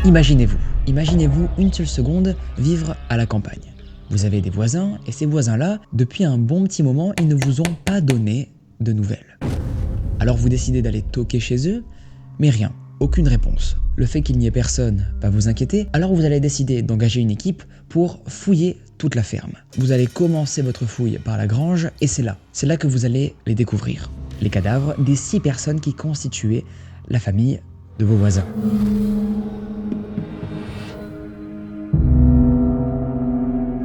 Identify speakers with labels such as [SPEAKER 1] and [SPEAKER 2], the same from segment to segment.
[SPEAKER 1] Imaginez-vous une seule seconde vivre à la campagne. Vous avez des voisins et ces voisins-là, depuis un bon petit moment, ils ne vous ont pas donné de nouvelles. Alors vous décidez d'aller toquer chez eux, mais rien, aucune réponse. Le fait qu'il n'y ait personne va vous inquiéter, alors vous allez décider d'engager une équipe pour fouiller toute la ferme. Vous allez commencer votre fouille par la grange et c'est là que vous allez les découvrir. Les cadavres des 6 personnes qui constituaient la famille de vos voisins.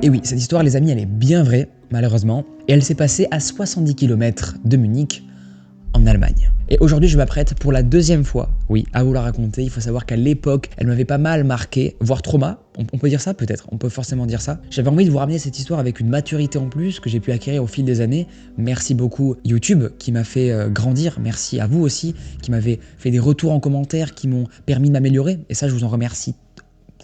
[SPEAKER 1] Et oui, cette histoire les amis, elle est bien vraie, malheureusement, et elle s'est passée à 70 km de Munich, en Allemagne. Et aujourd'hui, je m'apprête pour la 2e fois, oui, à vous la raconter. Il faut savoir qu'à l'époque, elle m'avait pas mal marqué, voire trauma. On peut dire ça peut-être, on peut forcément dire ça. J'avais envie de vous ramener cette histoire avec une maturité en plus que j'ai pu acquérir au fil des années. Merci beaucoup YouTube qui m'a fait grandir. Merci à vous aussi qui m'avez fait des retours en commentaire qui m'ont permis de m'améliorer. Et ça, je vous en remercie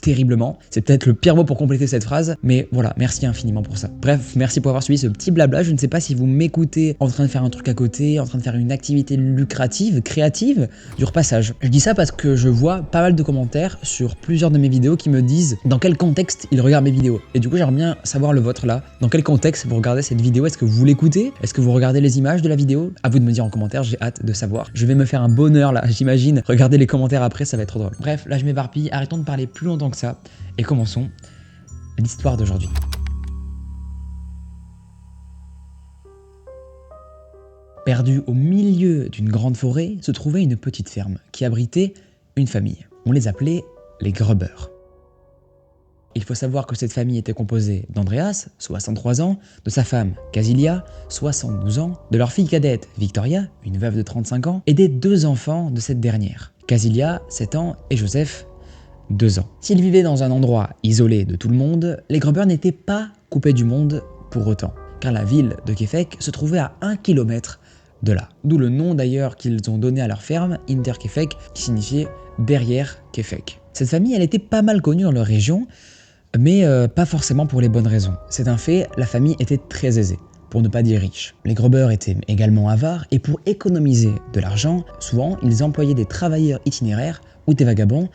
[SPEAKER 1] terriblement. C'est peut-être le pire mot pour compléter cette phrase, mais voilà, merci infiniment pour ça. Bref, merci pour avoir suivi ce petit blabla. Je ne sais pas si vous m'écoutez en train de faire un truc à côté, en train de faire une activité lucrative, créative, du repassage. Je dis ça parce que je vois pas mal de commentaires sur plusieurs de mes vidéos qui me disent dans quel contexte ils regardent mes vidéos. Et du coup, j'aimerais bien savoir le vôtre là. Dans quel contexte vous regardez cette vidéo? Est-ce que vous l'écoutez? Est-ce que vous regardez les images de la vidéo? À vous de me dire en commentaire, j'ai hâte de savoir. Je vais me faire un bonheur là, j'imagine. Regardez les commentaires après, ça va être trop drôle. Bref, là je m'éparpille, arrêtons de parler plus longtemps que ça et commençons l'histoire d'aujourd'hui. Perdue au milieu d'une grande forêt se trouvait une petite ferme qui abritait une famille. On les appelait les Gruber. Il faut savoir que cette famille était composée d'Andreas, 63 ans, de sa femme Casilia, 72 ans, de leur fille cadette Victoria, une veuve de 35 ans, et des 2 enfants de cette dernière, Casilia, 7 ans, et Joseph, 2 ans. S'ils vivaient dans un endroit isolé de tout le monde, les Gruber n'étaient pas coupés du monde pour autant, car la ville de Kefek se trouvait à 1 km de là. D'où le nom d'ailleurs qu'ils ont donné à leur ferme, Hinterkefek, qui signifiait derrière Kefek. Cette famille, elle était pas mal connue dans leur région, mais pas forcément pour les bonnes raisons. C'est un fait, la famille était très aisée, pour ne pas dire riche. Les Gruber étaient également avares, et pour économiser de l'argent, souvent ils employaient des travailleurs itinéraires ou des vagabonds,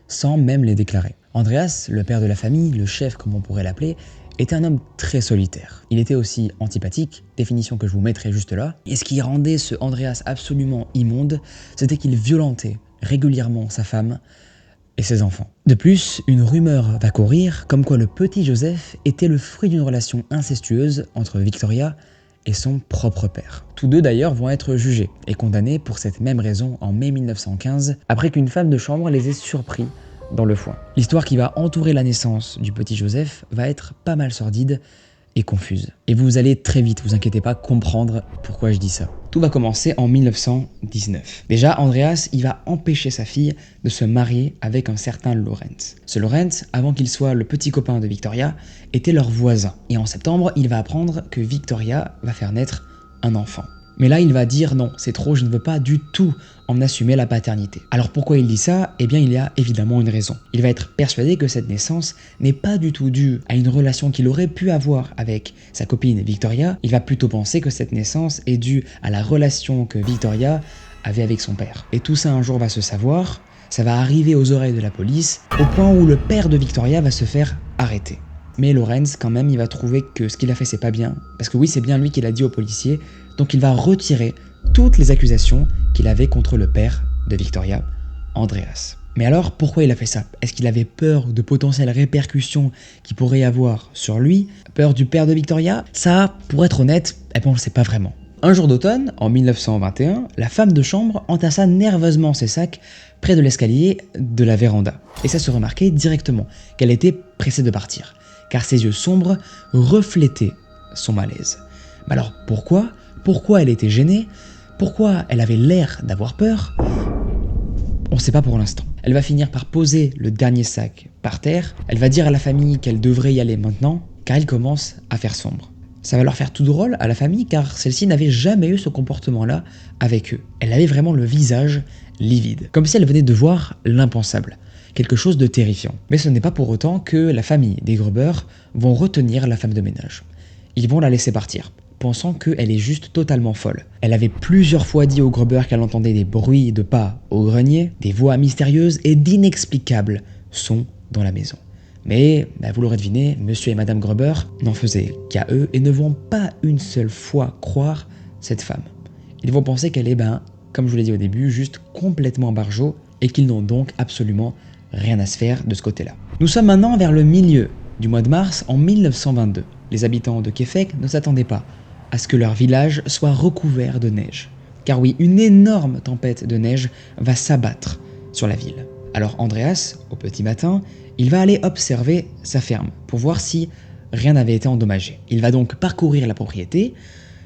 [SPEAKER 1] sans même les déclarer. Andreas, le père de la famille, le chef comme on pourrait l'appeler, était un homme très solitaire. Il était aussi antipathique, définition que je vous mettrai juste là, et ce qui rendait ce Andreas absolument immonde, c'était qu'il violentait régulièrement sa femme et ses enfants. De plus, une rumeur va courir comme quoi le petit Joseph était le fruit d'une relation incestueuse entre Victoria et son propre père. Tous deux d'ailleurs vont être jugés et condamnés pour cette même raison en mai 1915, après qu'une femme de chambre les ait surpris dans le foin. L'histoire qui va entourer la naissance du petit Joseph va être pas mal sordide et confuse. Et vous allez très vite, vous inquiétez pas, comprendre pourquoi je dis ça. Tout va commencer en 1919. Déjà, Andreas, il va empêcher sa fille de se marier avec un certain Lorenz. Ce Lorenz, avant qu'il soit le petit copain de Victoria, était leur voisin. Et en septembre, il va apprendre que Victoria va faire naître un enfant. Mais là, il va dire non, c'est trop, je ne veux pas du tout en assumer la paternité. Alors pourquoi il dit ça? Eh bien, il y a évidemment une raison. Il va être persuadé que cette naissance n'est pas du tout due à une relation qu'il aurait pu avoir avec sa copine Victoria. Il va plutôt penser que cette naissance est due à la relation que Victoria avait avec son père. Et tout ça un jour va se savoir, ça va arriver aux oreilles de la police, au point où le père de Victoria va se faire arrêter. Mais Lorenz, quand même, il va trouver que ce qu'il a fait, c'est pas bien. Parce que oui, c'est bien lui qui l'a dit aux policiers. Donc il va retirer toutes les accusations qu'il avait contre le père de Victoria, Andreas. Mais alors, pourquoi il a fait ça? Est-ce qu'il avait peur de potentielles répercussions qu'il pourrait y avoir sur lui? Peur du père de Victoria? Ça, pour être honnête, on ne sait pas vraiment. Un jour d'automne, en 1921, la femme de chambre entassa nerveusement ses sacs près de l'escalier de la véranda. Et ça se remarquait directement qu'elle était pressée de partir, car ses yeux sombres reflétaient son malaise. Mais alors pourquoi? Pourquoi elle était gênée? Pourquoi elle avait l'air d'avoir peur? On ne sait pas pour l'instant. Elle va finir par poser le dernier sac par terre. Elle va dire à la famille qu'elle devrait y aller maintenant, car il commence à faire sombre. Ça va leur faire tout drôle à la famille, car celle-ci n'avait jamais eu ce comportement-là avec eux. Elle avait vraiment le visage livide, comme si elle venait de voir l'impensable. Quelque chose de terrifiant. Mais ce n'est pas pour autant que la famille des Gruber vont retenir la femme de ménage. Ils vont la laisser partir, pensant qu'elle est juste totalement folle. Elle avait plusieurs fois dit aux Gruber qu'elle entendait des bruits de pas au grenier, des voix mystérieuses et d'inexplicables sont dans la maison. Mais, vous l'aurez deviné, monsieur et madame Gruber n'en faisaient qu'à eux et ne vont pas une seule fois croire cette femme. Ils vont penser qu'elle est, comme je vous l'ai dit au début, juste complètement barjot et qu'ils n'ont donc absolument rien à se faire de ce côté-là. Nous sommes maintenant vers le milieu du mois de mars en 1922. Les habitants de Québec ne s'attendaient pas à ce que leur village soit recouvert de neige. Car oui, une énorme tempête de neige va s'abattre sur la ville. Alors Andreas, au petit matin, il va aller observer sa ferme pour voir si rien n'avait été endommagé. Il va donc parcourir la propriété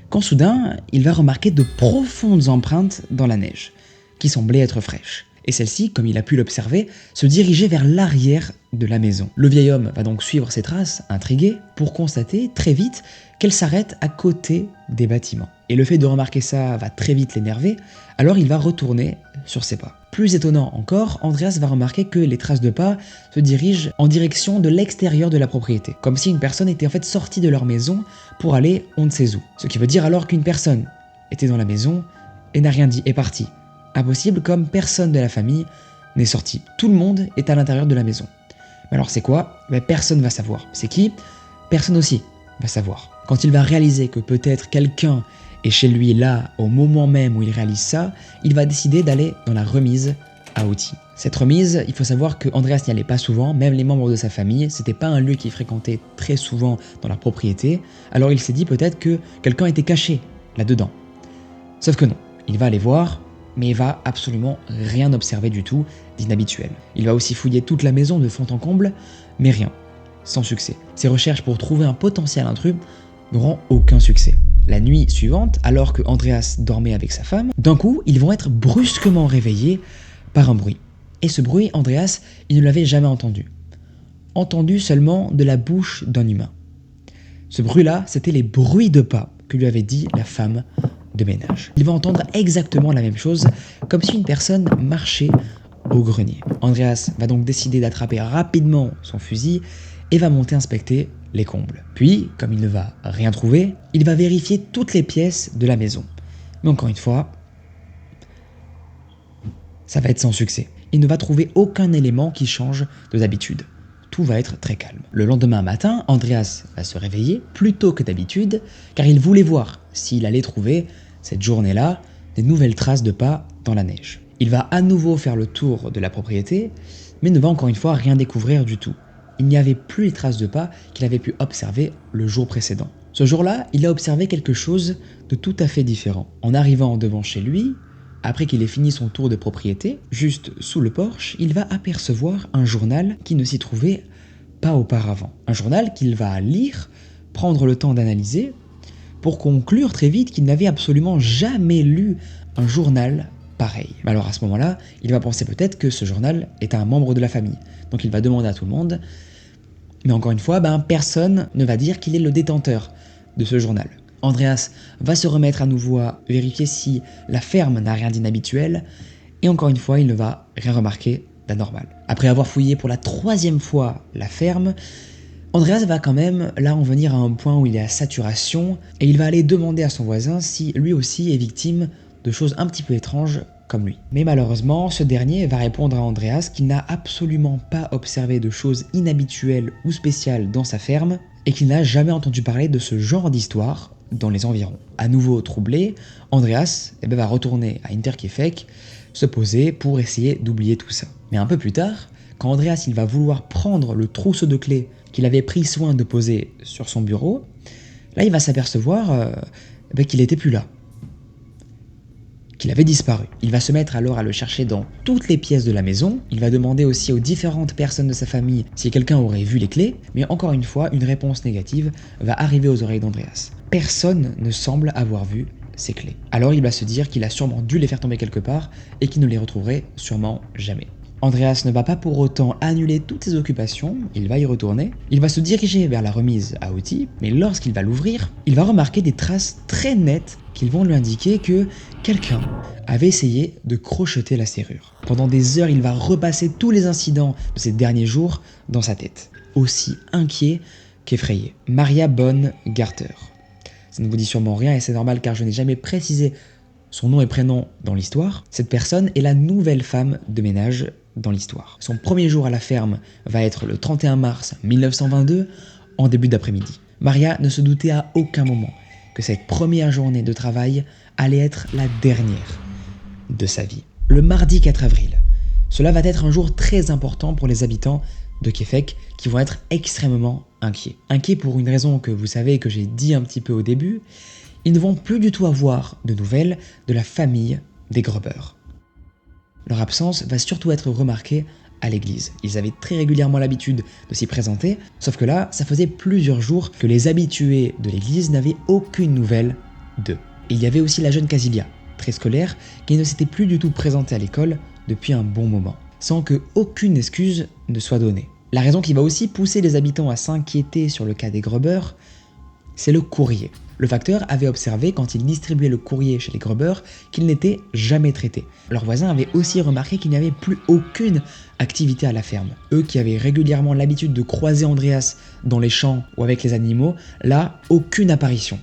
[SPEAKER 1] quand soudain, il va remarquer de profondes empreintes dans la neige, qui semblaient être fraîches. Et celles-ci, comme il a pu l'observer, se dirigeaient vers l'arrière de la maison. Le vieil homme va donc suivre ces traces, intrigué, pour constater très vite qu'elles s'arrêtent à côté des bâtiments. Et le fait de remarquer ça va très vite l'énerver, alors il va retourner sur ses pas. Plus étonnant encore, Andreas va remarquer que les traces de pas se dirigent en direction de l'extérieur de la propriété, comme si une personne était en fait sortie de leur maison pour aller on ne sait où. Ce qui veut dire alors qu'une personne était dans la maison et n'a rien dit, est partie. Impossible, comme personne de la famille n'est sorti. Tout le monde est à l'intérieur de la maison. Mais alors c'est quoi ? Personne va savoir. C'est qui ? Personne aussi va savoir. Quand il va réaliser que peut-être quelqu'un est chez lui là, au moment même où il réalise ça, il va décider d'aller dans la remise à outils. Cette remise, il faut savoir que Andreas n'y allait pas souvent, même les membres de sa famille, c'était pas un lieu qu'il fréquentait très souvent dans leur propriété, alors il s'est dit peut-être que quelqu'un était caché là-dedans. Sauf que non, il va aller voir, mais il va absolument rien observer du tout d'inhabituel. Il va aussi fouiller toute la maison de fond en comble, mais rien, sans succès. Ses recherches pour trouver un potentiel intrus n'auront aucun succès. La nuit suivante, alors que Andreas dormait avec sa femme, d'un coup, ils vont être brusquement réveillés par un bruit. Et ce bruit, Andreas, il ne l'avait jamais entendu. Entendu seulement de la bouche d'un humain. Ce bruit-là, c'était les bruits de pas que lui avait dit la femme de ménage. Il va entendre exactement la même chose, comme si une personne marchait au grenier. Andreas va donc décider d'attraper rapidement son fusil et va monter inspecter les combles. Puis, comme il ne va rien trouver, il va vérifier toutes les pièces de la maison. Mais encore une fois, ça va être sans succès. Il ne va trouver aucun élément qui change de d'habitude. Tout va être très calme. Le lendemain matin, Andreas va se réveiller plus tôt que d'habitude, car il voulait voir s'il allait trouver, cette journée-là, des nouvelles traces de pas dans la neige. Il va à nouveau faire le tour de la propriété, mais ne va encore une fois rien découvrir du tout. Il n'y avait plus les traces de pas qu'il avait pu observer le jour précédent. Ce jour-là, il a observé quelque chose de tout à fait différent. En arrivant devant chez lui, après qu'il ait fini son tour de propriété, juste sous le porche, il va apercevoir un journal qui ne s'y trouvait pas auparavant. Un journal qu'il va lire, prendre le temps d'analyser, pour conclure très vite qu'il n'avait absolument jamais lu un journal pareil. Mais alors à ce moment-là, il va penser peut-être que ce journal est un membre de la famille. Donc il va demander à tout le monde, mais encore une fois, personne ne va dire qu'il est le détenteur de ce journal. Andreas va se remettre à nouveau à vérifier si la ferme n'a rien d'inhabituel, et encore une fois, il ne va rien remarquer d'anormal. Après avoir fouillé pour la 3e fois la ferme, Andreas va quand même là en venir à un point où il est à saturation, et il va aller demander à son voisin si lui aussi est victime de choses un petit peu étranges comme lui. Mais malheureusement, ce dernier va répondre à Andreas qu'il n'a absolument pas observé de choses inhabituelles ou spéciales dans sa ferme, et qu'il n'a jamais entendu parler de ce genre d'histoire dans les environs. À nouveau troublé, Andreas va retourner à Hinterkaifeck se poser pour essayer d'oublier tout ça. Mais un peu plus tard, quand Andreas il va vouloir prendre le trousseau de clés qu'il avait pris soin de poser sur son bureau, là il va s'apercevoir qu'il n'était plus là, qu'il avait disparu. Il va se mettre alors à le chercher dans toutes les pièces de la maison. Il va demander aussi aux différentes personnes de sa famille si quelqu'un aurait vu les clés, mais encore une fois, une réponse négative va arriver aux oreilles d'Andreas. Personne ne semble avoir vu ces clés. Alors il va se dire qu'il a sûrement dû les faire tomber quelque part et qu'il ne les retrouverait sûrement jamais. Andreas ne va pas pour autant annuler toutes ses occupations, il va y retourner. Il va se diriger vers la remise à outils, mais lorsqu'il va l'ouvrir, il va remarquer des traces très nettes qui vont lui indiquer que quelqu'un avait essayé de crocheter la serrure. Pendant des heures, il va repasser tous les incidents de ces derniers jours dans sa tête, aussi inquiet qu'effrayé. Maria Bonne Garter. Ça ne vous dit sûrement rien et c'est normal car je n'ai jamais précisé son nom et prénom dans l'histoire. Cette personne est la nouvelle femme de ménage dans l'histoire. Son premier jour à la ferme va être le 31 mars 1922, en début d'après-midi. Maria ne se doutait à aucun moment que cette première journée de travail allait être la dernière de sa vie. Le mardi 4 avril, cela va être un jour très important pour les habitants de Québec qui vont être extrêmement inquiets. Inquiets pour une raison que vous savez que j'ai dit un petit peu au début, ils ne vont plus du tout avoir de nouvelles de la famille des Gruber. Leur absence va surtout être remarquée à l'église. Ils avaient très régulièrement l'habitude de s'y présenter, sauf que là, ça faisait plusieurs jours que les habitués de l'église n'avaient aucune nouvelle d'eux. Et il y avait aussi la jeune Casilia, très scolaire, qui ne s'était plus du tout présentée à l'école depuis un bon moment, sans que aucune excuse ne soit donnée. La raison qui va aussi pousser les habitants à s'inquiéter sur le cas des Gruber, c'est le courrier. Le facteur avait observé quand il distribuait le courrier chez les Gruber qu'il n'était jamais traité. Leurs voisins avaient aussi remarqué qu'il n'y avait plus aucune activité à la ferme. Eux qui avaient régulièrement l'habitude de croiser Andreas dans les champs ou avec les animaux, là, aucune apparition.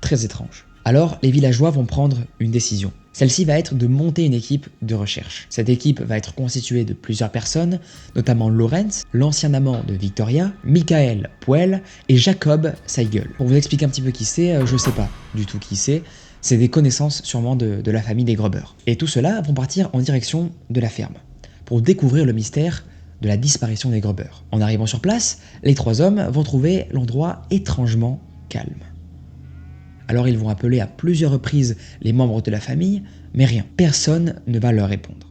[SPEAKER 1] Très étrange. Alors, les villageois vont prendre une décision. Celle-ci va être de monter une équipe de recherche. Cette équipe va être constituée de plusieurs personnes, notamment Lorenz, l'ancien amant de Victoria, Michael Puel et Jacob Seigel. Pour vous expliquer un petit peu qui c'est, je sais pas du tout qui c'est des connaissances sûrement de la famille des Gruber. Et tout cela vont partir en direction de la ferme, pour découvrir le mystère de la disparition des Gruber. En arrivant sur place, les trois hommes vont trouver l'endroit étrangement calme. Alors ils vont appeler à plusieurs reprises les membres de la famille, mais rien, personne ne va leur répondre.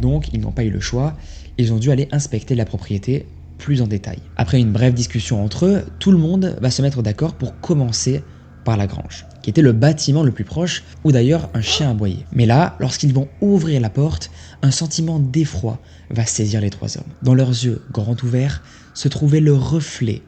[SPEAKER 1] Donc ils n'ont pas eu le choix, ils ont dû aller inspecter la propriété plus en détail. Après une brève discussion entre eux, tout le monde va se mettre d'accord pour commencer par la grange, qui était le bâtiment le plus proche, où d'ailleurs un chien aboyait. Mais là, lorsqu'ils vont ouvrir la porte, un sentiment d'effroi va saisir les trois hommes. Dans leurs yeux grands ouverts se trouvait le reflet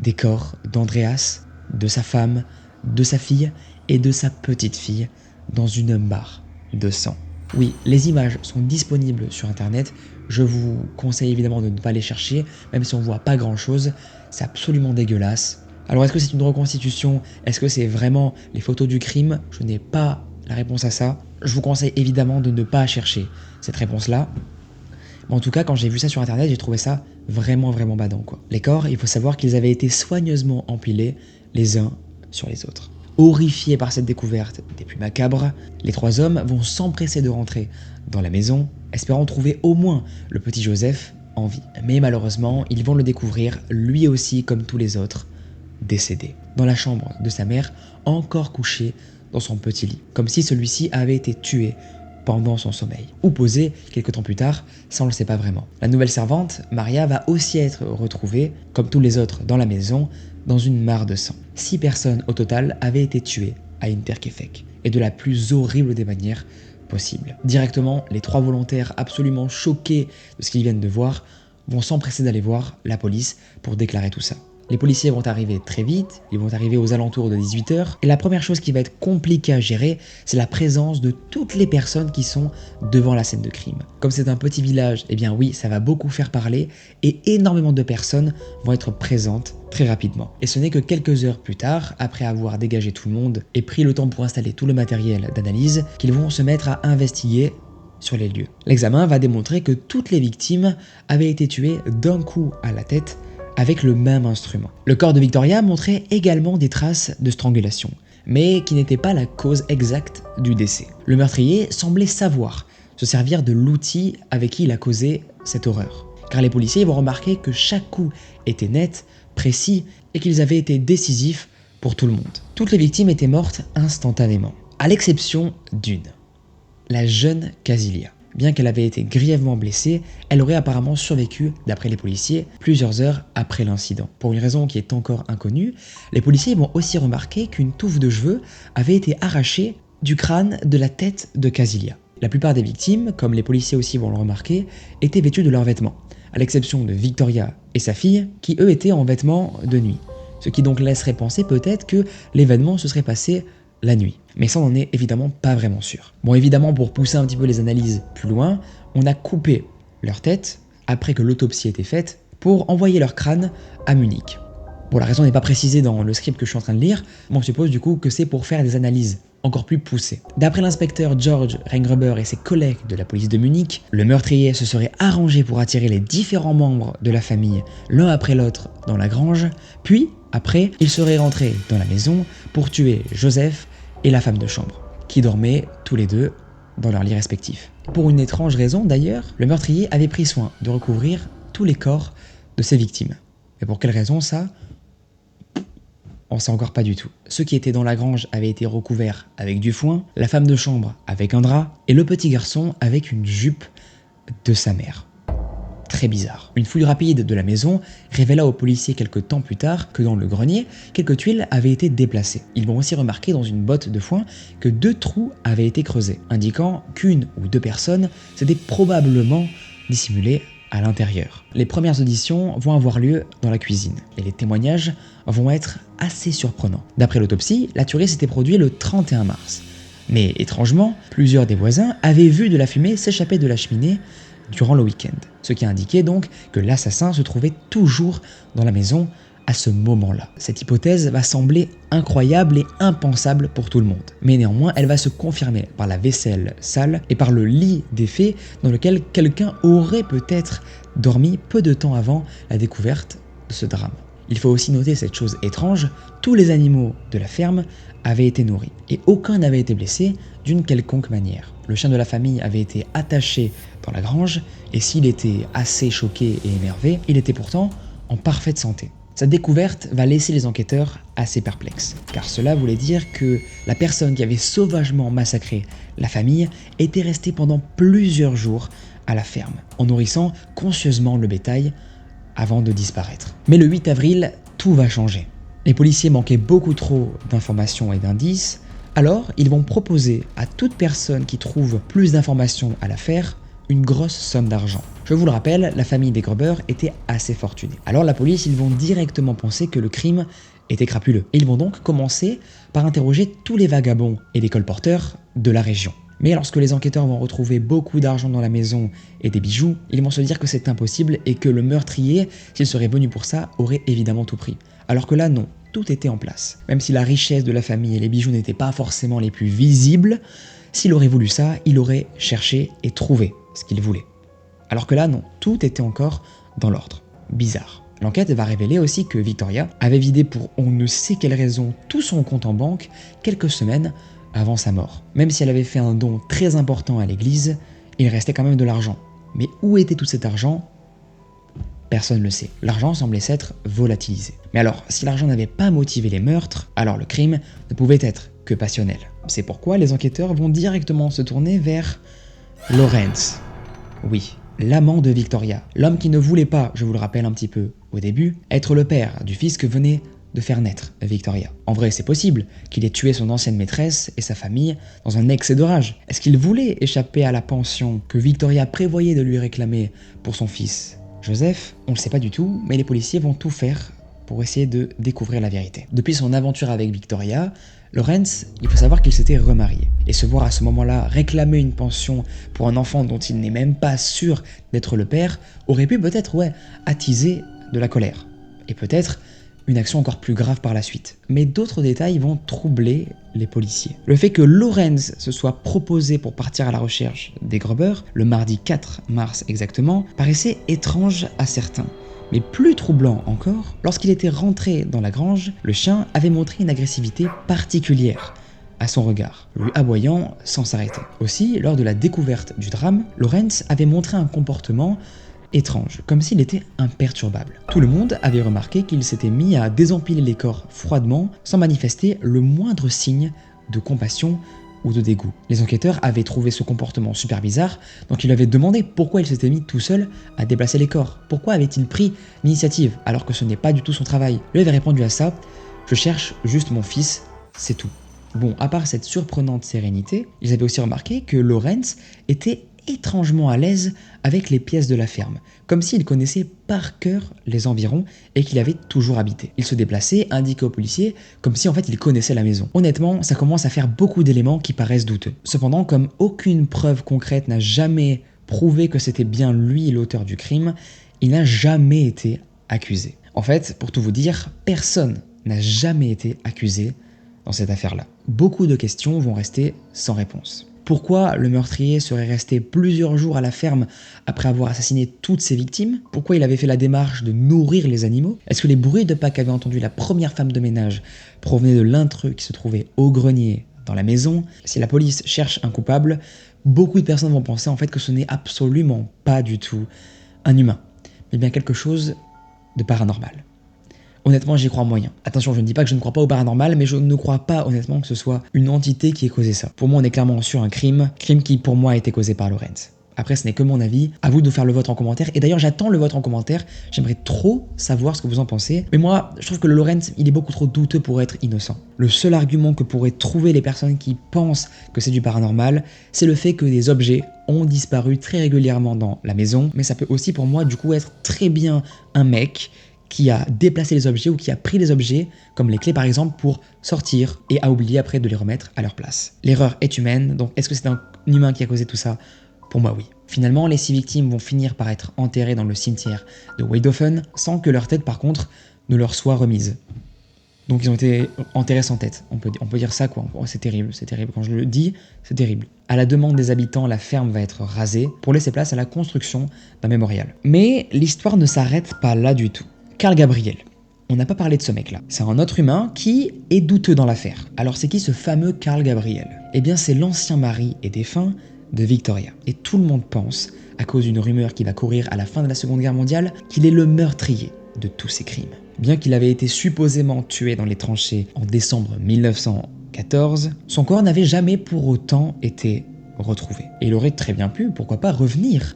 [SPEAKER 1] des corps d'Andreas, de sa femme, de sa fille et de sa petite fille dans une mare de sang. Oui, les images sont disponibles sur internet, je vous conseille évidemment de ne pas les chercher, même si on voit pas grand chose, c'est absolument dégueulasse. Alors est-ce que c'est une reconstitution? Est-ce que c'est vraiment les photos du crime? Je n'ai pas la réponse à ça. Je vous conseille évidemment de ne pas chercher cette réponse-là. Mais en tout cas, quand j'ai vu ça sur internet, j'ai trouvé ça vraiment badant quoi. Les corps, il faut savoir qu'ils avaient été soigneusement empilés les uns sur les autres. Horrifiés par cette découverte des plus macabres, les trois hommes vont s'empresser de rentrer dans la maison, espérant trouver au moins le petit Joseph en vie. Mais malheureusement, ils vont le découvrir, lui aussi comme tous les autres, décédé, dans la chambre de sa mère, encore couché dans son petit lit, comme si celui-ci avait été tué pendant son sommeil, ou posé quelques temps plus tard, ça on le sait pas vraiment. La nouvelle servante, Maria, va aussi être retrouvée, comme tous les autres dans la maison, dans une mare de sang. 6 personnes au total avaient été tuées à Interquefec, et de la plus horrible des manières possibles. Directement, les 3 volontaires absolument choqués de ce qu'ils viennent de voir vont s'empresser d'aller voir la police pour déclarer tout ça. Les policiers vont arriver très vite, ils vont arriver aux alentours de 18h, et la première chose qui va être compliquée à gérer, c'est la présence de toutes les personnes qui sont devant la scène de crime. Comme c'est un petit village, eh bien oui, ça va beaucoup faire parler, et énormément de personnes vont être présentes très rapidement. Et ce n'est que quelques heures plus tard, après avoir dégagé tout le monde et pris le temps pour installer tout le matériel d'analyse, qu'ils vont se mettre à investiguer sur les lieux. L'examen va démontrer que toutes les victimes avaient été tuées d'un coup à la tête, avec le même instrument. Le corps de Victoria montrait également des traces de strangulation, mais qui n'étaient pas la cause exacte du décès. Le meurtrier semblait savoir se servir de l'outil avec qui il a causé cette horreur, car les policiers vont remarquer que chaque coup était net, précis, et qu'ils avaient été décisifs pour tout le monde. Toutes les victimes étaient mortes instantanément, à l'exception d'une, la jeune Casilia. Bien qu'elle avait été grièvement blessée, elle aurait apparemment survécu, d'après les policiers, plusieurs heures après l'incident. Pour une raison qui est encore inconnue, les policiers vont aussi remarquer qu'une touffe de cheveux avait été arrachée du crâne de la tête de Casilia. La plupart des victimes, comme les policiers aussi vont le remarquer, étaient vêtues de leurs vêtements, à l'exception de Victoria et sa fille, qui eux étaient en vêtements de nuit. Ce qui donc laisserait penser peut-être que l'événement se serait passé la nuit. Mais ça, on n'en est évidemment pas vraiment sûr. Bon, évidemment, pour pousser un petit peu les analyses plus loin, on a coupé leur tête, après que l'autopsie était faite, pour envoyer leur crâne à Munich. Bon, la raison n'est pas précisée dans le script que je suis en train de lire, mais on suppose du coup que c'est pour faire des analyses encore plus poussée. D'après l'inspecteur George Reingruber et ses collègues de la police de Munich, le meurtrier se serait arrangé pour attirer les différents membres de la famille l'un après l'autre dans la grange, puis, après, il serait rentré dans la maison pour tuer Joseph et la femme de chambre, qui dormaient tous les deux dans leurs lits respectifs. Pour une étrange raison d'ailleurs, le meurtrier avait pris soin de recouvrir tous les corps de ses victimes. Et pour quelle raison ça ? On sait encore pas du tout. Ceux qui étaient dans la grange avaient été recouverts avec du foin, la femme de chambre avec un drap, et le petit garçon avec une jupe de sa mère. Très bizarre. Une fouille rapide de la maison révéla aux policiers quelques temps plus tard que dans le grenier, quelques tuiles avaient été déplacées. Ils vont aussi remarquer dans une botte de foin que 2 trous avaient été creusés, indiquant qu'une ou 2 personnes s'étaient probablement dissimulées à l'intérieur. Les premières auditions vont avoir lieu dans la cuisine et les témoignages vont être assez surprenants. D'après l'autopsie, la tuerie s'était produite le 31 mars. Mais étrangement, plusieurs des voisins avaient vu de la fumée s'échapper de la cheminée durant le week-end, ce qui indiquait donc que l'assassin se trouvait toujours dans la maison à ce moment-là. Cette hypothèse va sembler incroyable et impensable pour tout le monde. Mais néanmoins, elle va se confirmer par la vaisselle sale et par le lit des faits dans lequel quelqu'un aurait peut-être dormi peu de temps avant la découverte de ce drame. Il faut aussi noter cette chose étrange, tous les animaux de la ferme avaient été nourris et aucun n'avait été blessé d'une quelconque manière. Le chien de la famille avait été attaché dans la grange et s'il était assez choqué et énervé, il était pourtant en parfaite santé. Cette découverte va laisser les enquêteurs assez perplexes, car cela voulait dire que la personne qui avait sauvagement massacré la famille était restée pendant plusieurs jours à la ferme, en nourrissant conscieusement le bétail avant de disparaître. Mais le 8 avril, tout va changer. Les policiers manquaient beaucoup trop d'informations et d'indices, alors ils vont proposer à toute personne qui trouve plus d'informations à l'affaire une grosse somme d'argent. Je vous le rappelle, la famille des Gruber était assez fortunée. Alors la police, ils vont directement penser que le crime était crapuleux. Ils vont donc commencer par interroger tous les vagabonds et les colporteurs de la région. Mais lorsque les enquêteurs vont retrouver beaucoup d'argent dans la maison et des bijoux, ils vont se dire que c'est impossible et que le meurtrier, s'il serait venu pour ça, aurait évidemment tout pris. Alors que là, non, tout était en place. Même si la richesse de la famille et les bijoux n'étaient pas forcément les plus visibles, s'il aurait voulu ça, il aurait cherché et trouvé ce qu'il voulait. Alors que là, non, tout était encore dans l'ordre. Bizarre. L'enquête va révéler aussi que Victoria avait vidé pour on ne sait quelle raison tout son compte en banque quelques semaines avant sa mort. Même si elle avait fait un don très important à l'église, il restait quand même de l'argent. Mais où était tout cet argent ? Personne ne le sait. L'argent semblait s'être volatilisé. Mais alors, si l'argent n'avait pas motivé les meurtres, alors le crime ne pouvait être que passionnel. C'est pourquoi les enquêteurs vont directement se tourner vers Lorenz. Oui, l'amant de Victoria. L'homme qui ne voulait pas, je vous le rappelle un petit peu au début, être le père du fils que venait de faire naître Victoria. En vrai, c'est possible qu'il ait tué son ancienne maîtresse et sa famille dans un excès de rage. Est-ce qu'il voulait échapper à la pension que Victoria prévoyait de lui réclamer pour son fils Joseph? On ne le sait pas du tout, mais les policiers vont tout faire pour essayer de découvrir la vérité. Depuis son aventure avec Victoria, Lorenz, il faut savoir qu'il s'était remarié. Et se voir à ce moment-là réclamer une pension pour un enfant dont il n'est même pas sûr d'être le père, aurait pu peut-être, attiser de la colère. Et peut-être une action encore plus grave par la suite. Mais d'autres détails vont troubler les policiers. Le fait que Lorenz se soit proposé pour partir à la recherche des Gruber, le mardi 4 mars exactement, paraissait étrange à certains. Mais plus troublant encore, lorsqu'il était rentré dans la grange, le chien avait montré une agressivité particulière à son regard, lui aboyant sans s'arrêter. Aussi, lors de la découverte du drame, Lorenz avait montré un comportement étrange, comme s'il était imperturbable. Tout le monde avait remarqué qu'il s'était mis à désempiler les corps froidement, sans manifester le moindre signe de compassion ou de dégoût. Les enquêteurs avaient trouvé ce comportement super bizarre, donc ils lui avaient demandé pourquoi il s'était mis tout seul à déplacer les corps. Pourquoi avait-il pris l'initiative, alors que ce n'est pas du tout son travail? Lui avait répondu à ça: « Je cherche juste mon fils, c'est tout ». Bon, à part cette surprenante sérénité, ils avaient aussi remarqué que Lorenz était étrangement à l'aise avec les pièces de la ferme, comme s'il connaissait par cœur les environs et qu'il avait toujours habité. Il se déplaçait, indiquait aux policiers, comme si en fait il connaissait la maison. Honnêtement, ça commence à faire beaucoup d'éléments qui paraissent douteux. Cependant, comme aucune preuve concrète n'a jamais prouvé que c'était bien lui l'auteur du crime, il n'a jamais été accusé. En fait, pour tout vous dire, personne n'a jamais été accusé dans cette affaire-là. Beaucoup de questions vont rester sans réponse. Pourquoi le meurtrier serait resté plusieurs jours à la ferme après avoir assassiné toutes ses victimes? Pourquoi il avait fait la démarche de nourrir les animaux? Est-ce que les bruits de pas qu'avait entendu la première femme de ménage provenaient de l'intrus qui se trouvait au grenier dans la maison? Si la police cherche un coupable, beaucoup de personnes vont penser en fait que ce n'est absolument pas du tout un humain, mais bien quelque chose de paranormal. Honnêtement, j'y crois moyen. Attention, je ne dis pas que je ne crois pas au paranormal, mais je ne crois pas honnêtement que ce soit une entité qui ait causé ça. Pour moi, on est clairement sur un crime qui pour moi a été causé par Lorenz. Après, ce n'est que mon avis, à vous de faire le vôtre en commentaire, et d'ailleurs j'attends le vôtre en commentaire, j'aimerais trop savoir ce que vous en pensez, mais moi, je trouve que le Lorenz, il est beaucoup trop douteux pour être innocent. Le seul argument que pourraient trouver les personnes qui pensent que c'est du paranormal, c'est le fait que des objets ont disparu très régulièrement dans la maison, mais ça peut aussi pour moi du coup être très bien un mec qui a déplacé les objets ou qui a pris les objets, comme les clés par exemple, pour sortir et a oublié après de les remettre à leur place. L'erreur est humaine, donc est-ce que c'est un humain qui a causé tout ça? Pour moi, oui. Finalement, les 6 victimes vont finir par être enterrées dans le cimetière de Weidhofen, sans que leur tête par contre ne leur soit remise. Donc ils ont été enterrés sans tête, on peut dire ça quoi, oh, c'est terrible, quand je le dis, c'est terrible. À la demande des habitants, la ferme va être rasée pour laisser place à la construction d'un mémorial. Mais l'histoire ne s'arrête pas là du tout. Carl Gabriel. On n'a pas parlé de ce mec-là. C'est un autre humain qui est douteux dans l'affaire. Alors c'est qui ce fameux Carl Gabriel? Eh bien c'est l'ancien mari et défunt de Victoria. Et tout le monde pense, à cause d'une rumeur qui va courir à la fin de la Seconde Guerre mondiale, qu'il est le meurtrier de tous ces crimes. Bien qu'il avait été supposément tué dans les tranchées en décembre 1914, son corps n'avait jamais pour autant été retrouvé. Et il aurait très bien pu, pourquoi pas, revenir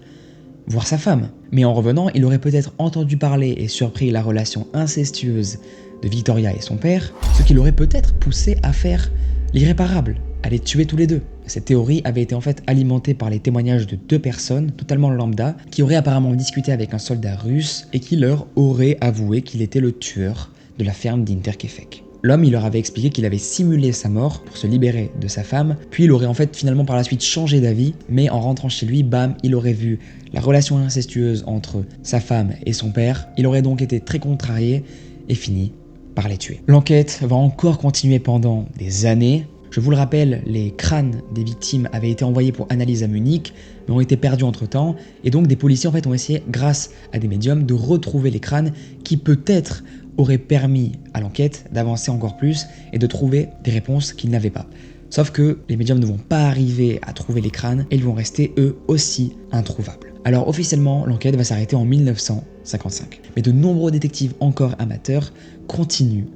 [SPEAKER 1] voir sa femme. Mais en revenant, il aurait peut-être entendu parler et surpris la relation incestueuse de Victoria et son père, ce qui l'aurait peut-être poussé à faire l'irréparable, à les tuer tous les deux. Cette théorie avait été en fait alimentée par les témoignages de 2 personnes, totalement lambda, qui auraient apparemment discuté avec un soldat russe et qui leur aurait avoué qu'il était le tueur de la ferme d'Interkefek. L'homme, il leur avait expliqué qu'il avait simulé sa mort pour se libérer de sa femme, puis il aurait en fait finalement par la suite changé d'avis, mais en rentrant chez lui, bam, il aurait vu la relation incestueuse entre sa femme et son père, il aurait donc été très contrarié et fini par les tuer. L'enquête va encore continuer pendant des années. Je vous le rappelle, les crânes des victimes avaient été envoyés pour analyse à Munich, mais ont été perdus entre-temps, et donc des policiers en fait ont essayé, grâce à des médiums, de retrouver les crânes qui peut-être auraient permis à l'enquête d'avancer encore plus et de trouver des réponses qu'ils n'avaient pas. Sauf que les médiums ne vont pas arriver à trouver les crânes et ils vont rester eux aussi introuvables. Alors officiellement, l'enquête va s'arrêter en 1955. Mais de nombreux détectives encore amateurs continuent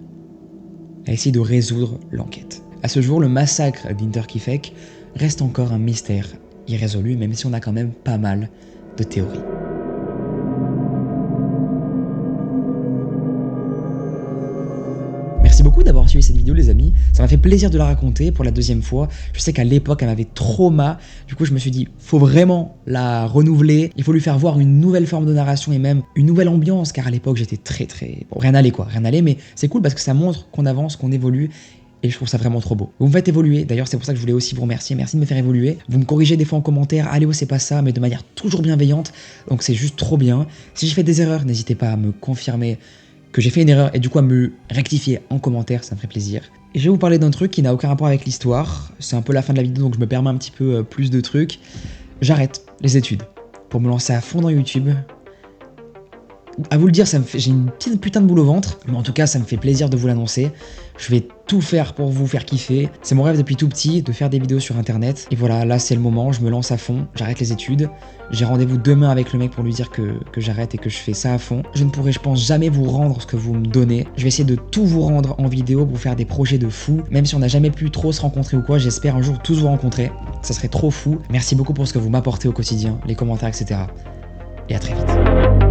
[SPEAKER 1] à essayer de résoudre l'enquête. À ce jour, le massacre d'Interkefek reste encore un mystère irrésolu, même si on a quand même pas mal de théories. Merci beaucoup d'avoir suivi cette vidéo les amis, ça m'a fait plaisir de la raconter pour la 2e fois. Je sais qu'à l'époque elle m'avait trauma, du coup je me suis dit faut vraiment la renouveler, il faut lui faire voir une nouvelle forme de narration et même une nouvelle ambiance, car à l'époque j'étais très bon, rien allait, mais c'est cool parce que ça montre qu'on avance, qu'on évolue. Et je trouve ça vraiment trop beau. Vous me faites évoluer, d'ailleurs c'est pour ça que je voulais aussi vous remercier, merci de me faire évoluer. Vous me corrigez des fois en commentaire, allez c'est pas ça, mais de manière toujours bienveillante, donc c'est juste trop bien. Si j'ai fait des erreurs, n'hésitez pas à me confirmer que j'ai fait une erreur et du coup à me rectifier en commentaire, ça me ferait plaisir. Et je vais vous parler d'un truc qui n'a aucun rapport avec l'histoire, c'est un peu la fin de la vidéo donc je me permets un petit peu plus de trucs. J'arrête les études pour me lancer à fond dans YouTube. À vous le dire, j'ai une petite putain de boule au ventre, mais en tout cas ça me fait plaisir de vous l'annoncer. Je vais tout faire pour vous faire kiffer. C'est mon rêve depuis tout petit de faire des vidéos sur internet. Et voilà, là c'est le moment, je me lance à fond, j'arrête les études. J'ai rendez-vous demain avec le mec pour lui dire que j'arrête et que je fais ça à fond. Je ne pourrai, je pense, jamais vous rendre ce que vous me donnez. Je vais essayer de tout vous rendre en vidéo pour vous faire des projets de fou. Même si on n'a jamais pu trop se rencontrer ou quoi, j'espère un jour tous vous rencontrer. Ça serait trop fou. Merci beaucoup pour ce que vous m'apportez au quotidien, les commentaires, etc. Et à très vite.